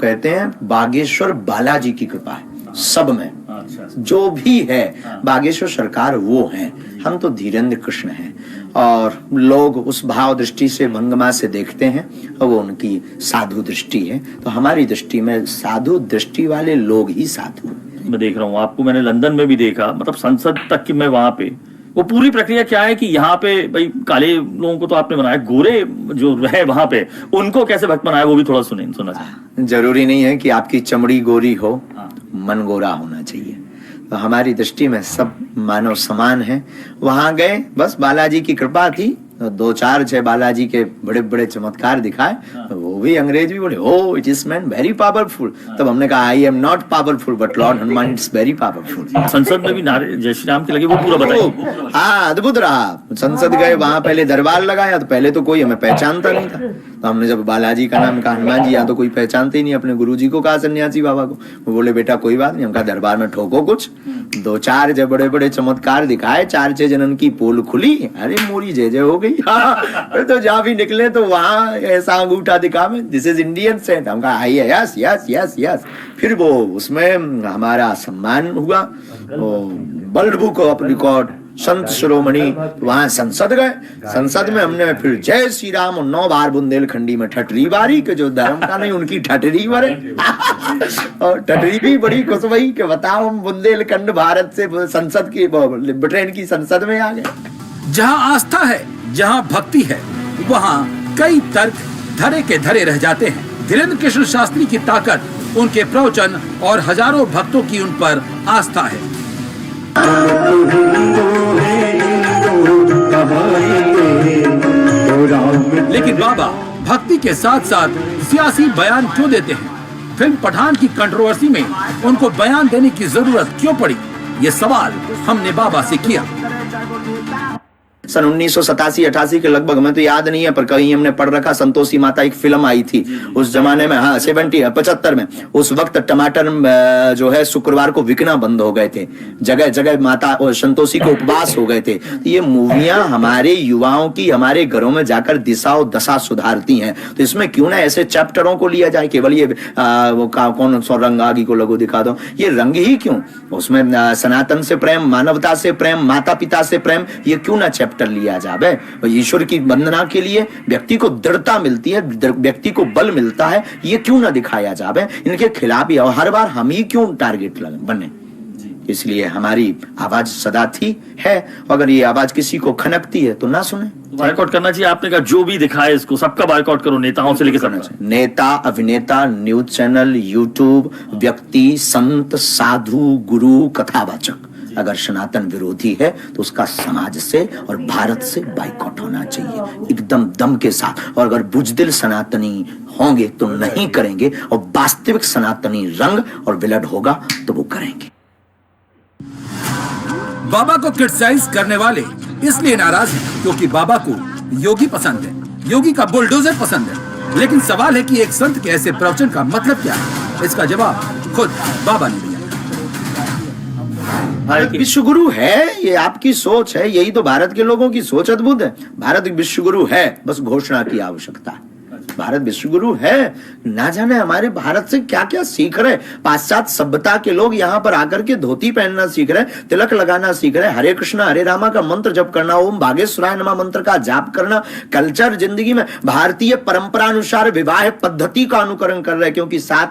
कहते हैं बागेश्वर बालाजी की कृपा है सब में। जो भी है बागेश्वर सरकार वो हैं, हम तो धीरेन्द्र कृष्ण हैं। और लोग उस भाव दृष्टि से भंगमा से देखते हैं और वो उनकी साधु दृष्टि है। तो हमारी दृष्टि में साधु दृष्टि वाले लोग ही साधु हैं। मैं देख रहा हूँ आपको, मैंने लंदन में भी देखा, मतलब संसद तक की मैं वहां पे, वो पूरी प्रक्रिया क्या है कि यहाँ पे भाई काले लोगों को तो आपने बनाया, गोरे जो रहे वहां पे उनको कैसे भक्त बनाया वो भी थोड़ा सुना चाहिए। जरूरी नहीं है कि आपकी चमड़ी गोरी हो, मन गोरा होना चाहिए। तो हमारी दृष्टि में सब मानव समान है। वहां गए, बस बालाजी की कृपा थी, दो चार छह बालाजी के बड़े बड़े चमत्कार दिखाए। वो भी अंग्रेज भी बोले oh it is man very powerful. तब हमने कहा I am not powerful but lord Hanuman is very powerful. संसद में भी नारे जय श्री राम के लगे, वो पूरा बताइए। हाँ अद्भुत रहा। संसद गए, वहां पहले दरबार लगाया तो पहले तो कोई हमें पहचानता नहीं था। तो हमने जब बालाजी का नाम कहा, हनुमान जी यहाँ तो कोई पहचानते ही नहीं। अपने गुरु जी को कहा, सन्यासी बाबा को, वो बोले बेटा कोई बात नहीं। हम कहा दरबार में ठोको कुछ। दो चार जब बड़े बड़े चमत्कार दिखाए, चार छह जनन की पोल खुली, अरे मोरी जय जय हो गई। हाँ, तो जहाँ भी निकले तो वहां ऐसा अंगूठा दिखावे, दिस इज इंडियन सेंट। हम कहा यस यस यस यस। फिर वो उसमें हमारा सम्मान हुआ, world book of record Sant Shiromani. वहां संसद गए, संसद में हमने फिर जय श्री राम 9 बार बुंदेलखंडी में ठटरी बारी के जो धर्म का नहीं उनकी ठटरी बरे। और ठटरी भी बड़ी खुश हुई कि बताओ हम बुंदेलखंड भारत से संसद की ब्रिटेन की संसद में आ गए। जहाँ आस्था है, जहाँ भक्ति है, वहाँ कई तर्क धरे के धरे रह जाते हैं। धीरेन्द्र कृष्ण शास्त्री की ताकत उनके प्रवचन और हजारों भक्तों की उन पर आस्था है। लेकिन बाबा भक्ति के साथ साथ सियासी बयान क्यों देते हैं? फिल्म पठान की कंट्रोवर्सी में उनको बयान देने की जरूरत क्यों पड़ी? ये सवाल हमने बाबा से किया। सन 1987-88 के लगभग, में तो याद नहीं है पर कहीं हमने पढ़ रखा, संतोषी माता एक फिल्म आई थी उस जमाने में। हाँ 75 में। उस वक्त टमाटर जो है शुक्रवार को बिकना बंद हो गए थे, जगह जगह माता और संतोषी को उपवास हो गए थे। तो ये मूवियां हमारे युवाओं की हमारे घरों में जाकर दिशा और दशा सुधारती हैं। तो इसमें क्यों ना ऐसे चैप्टरों को लिया जाए। केवल ये वो कौन सौ रंग आगे को लगो दिखा दो, ये रंग ही क्यों? उसमें सनातन से प्रेम, मानवता से प्रेम, माता पिता से प्रेम, ये क्यों ना चैप्टर लिया जावे। ईश्वर की वंदना के लिए व्यक्ति को दृढ़ता मिलती है, व्यक्ति को बल मिलता है, ये क्यों ना दिखाया जावे। इनके खिलाफ ही और हर बार हम ही क्यों टारगेट बने। इसलिए हमारी आवाज सदा थी है। अगर ये आवाज किसी को खनकती है तो ना सुने। बायकॉट करना चाहिए। आपने कहा जो भी दिखाए इसको सबका बायकॉट करो, नेताओं से लेकर करना चाहिए। नेता, अभिनेता, न्यूज चैनल, यूट्यूब, व्यक्ति, संत, साधु, गुरु, कथावाचक अगर सनातन विरोधी है तो उसका समाज से और भारत से बाइकॉट होना चाहिए एकदम दम के साथ। और अगर बुजदिल सनातनी होंगे तो नहीं करेंगे, और वास्तविक सनातनी रंग और विलड होगा तो वो करेंगे। बाबा को क्रिटिसाइज करने वाले इसलिए नाराज हैं क्योंकि बाबा को योगी पसंद है, योगी का बुलडोजर पसंद है। लेकिन सवाल है कि एक संत के ऐसे प्रवचन का मतलब क्या है? इसका जवाब खुद बाबा ने दिया। भारत विश्व गुरु है, ये आपकी सोच है, यही तो भारत के लोगों की सोच अद्भुत है। भारत विश्व गुरु है, बस घोषणा की आवश्यकता है। भारत विश्व गुरु है, ना जाने हमारे भारत से क्या क्या सीख रहे। पाश्चात्य सभ्यता के लोग यहाँ पर आकर के धोती पहनना सीख रहे, तिलक लगाना सीख रहे, हरे कृष्णा हरे रामा का मंत्र जप करना, ओम भागेश्वराय नमः मंत्र का जाप करना। कल्चर जिंदगी में भारतीय परंपरा अनुसार विवाह पद्धति का अनुकरण कर रहे, क्योंकि साथ